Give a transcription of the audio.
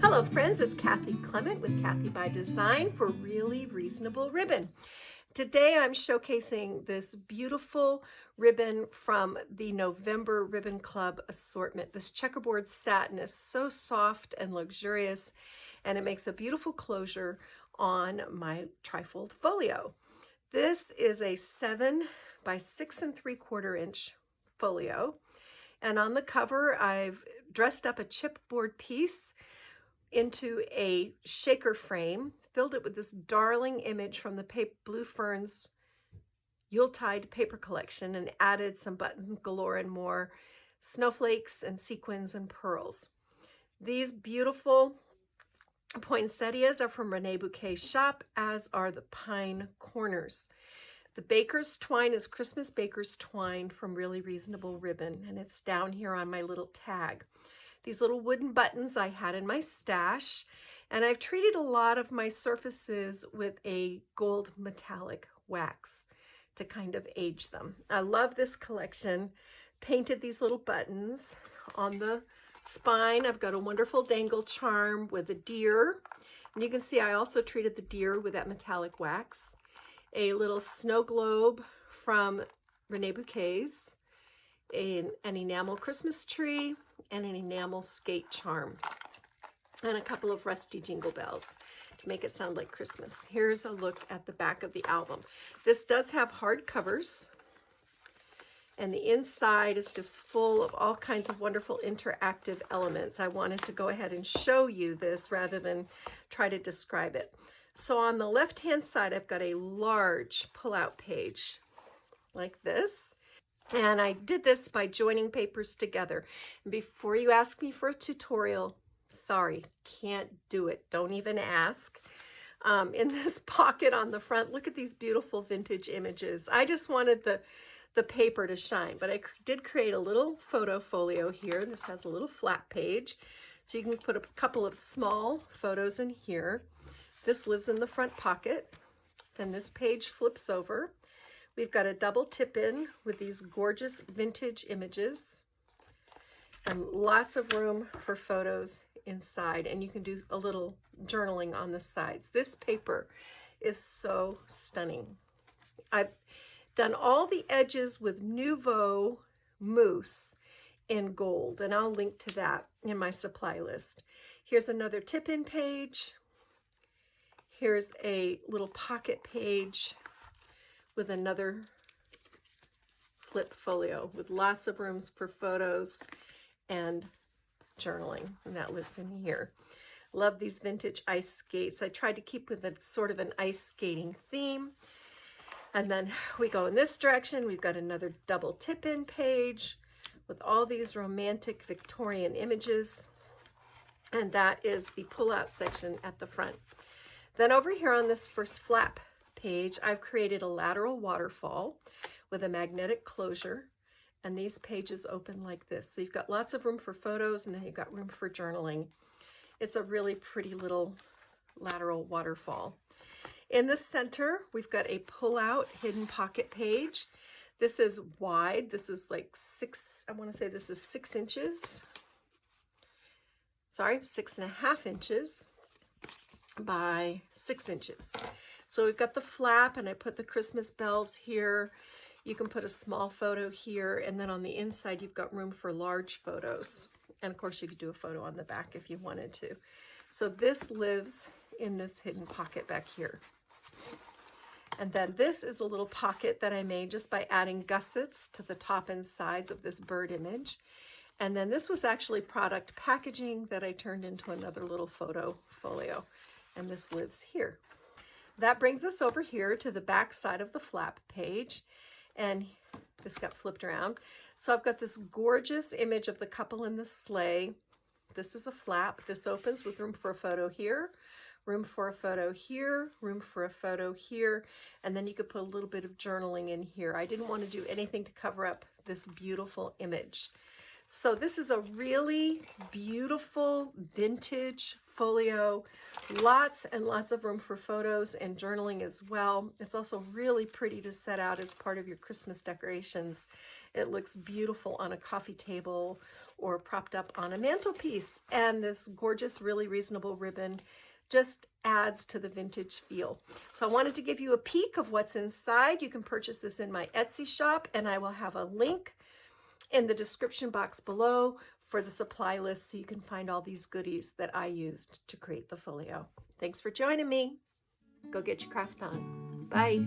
Hello friends, it's Kathy Clement with Kathy by Design for Really Reasonable Ribbon. Today I'm showcasing this beautiful ribbon from the November Ribbon Club assortment. This checkerboard satin is so soft and luxurious, and it makes a beautiful closure on my trifold folio. This is a 7 by 6 3/4 inch folio, and on the cover I've dressed up a chipboard piece into a shaker frame, filled it with this darling image from the Blue Fern's Yuletide paper collection, and added some buttons galore and more snowflakes and sequins and pearls. These beautiful poinsettias are from Rene Bouquet's shop, as are the pine corners. The baker's twine is Christmas baker's twine from Really Reasonable Ribbon, and it's down here on my little tag. These little wooden buttons I had in my stash, and I've treated a lot of my surfaces with a gold metallic wax to kind of age them. I love this collection. Painted these little buttons on the spine. I've got a wonderful dangle charm with a deer, and you can see I also treated the deer with that metallic wax. A little snow globe from Rene Bouquet's, an enamel Christmas tree, and an enamel skate charm, and a couple of rusty jingle bells to make it sound like Christmas. Here's a look at the back of the album. This does have hard covers, and the inside is just full of all kinds of wonderful interactive elements. I wanted to go ahead and show you this rather than try to describe it. So on the left-hand side, I've got a large pull-out page like this. And I did this by joining papers together. And before you ask me for a tutorial, sorry, can't do it. Don't even ask. In this pocket on the front, look at these beautiful vintage images. I just wanted the paper to shine, but I did create a little photo folio here. This has a little flat page, so you can put a couple of small photos in here. This lives in the front pocket. Then this page flips over. We've got a double tip in with these gorgeous vintage images and lots of room for photos inside, and you can do a little journaling on the sides. This paper is so stunning. I've done all the edges with Nouveau mousse in gold, and I'll link to that in my supply list. Here's another tip-in page. Here's a little pocket page with another flip folio with lots of rooms for photos and journaling, and that lives in here. Love these vintage ice skates. I tried to keep with a sort of an ice skating theme. And then we go in this direction. We've got another double tip-in page with all these romantic Victorian images, and that is the pull-out section at the front. Then over here on this first flap page, I've created a lateral waterfall with a magnetic closure, and these pages open like this. So you've got lots of room for photos, and then you've got room for journaling. It's a really pretty little lateral waterfall. In the center, we've got a pull-out hidden pocket page. This is wide. This is like 6, I want to say this is 6 inches. Sorry, 6.5 inches by 6 inches. So we've got the flap, and I put the Christmas bells here. You can put a small photo here, and then on the inside you've got room for large photos. And of course you could do a photo on the back if you wanted to. So this lives in this hidden pocket back here. And then this is a little pocket that I made just by adding gussets to the top and sides of this bird image. And then this was actually product packaging that I turned into another little photo folio. And this lives here. That brings us over here to the back side of the flap page, and this got flipped around. So I've got this gorgeous image of the couple in the sleigh. This is a flap. This opens with room for a photo here, room for a photo here, room for a photo here, and then you could put a little bit of journaling in here. I didn't want to do anything to cover up this beautiful image. So this is a really beautiful vintage folio. Lots and lots of room for photos and journaling as well. It's also really pretty to set out as part of your Christmas decorations. It looks beautiful on a coffee table or propped up on a mantelpiece. And this gorgeous, really reasonable ribbon just adds to the vintage feel. So I wanted to give you a peek of what's inside. You can purchase this in my Etsy shop, and I will have a link in the description box below for the supply list so you can find all these goodies that I used to create the folio. Thanks for joining me. Go get your craft on. Bye.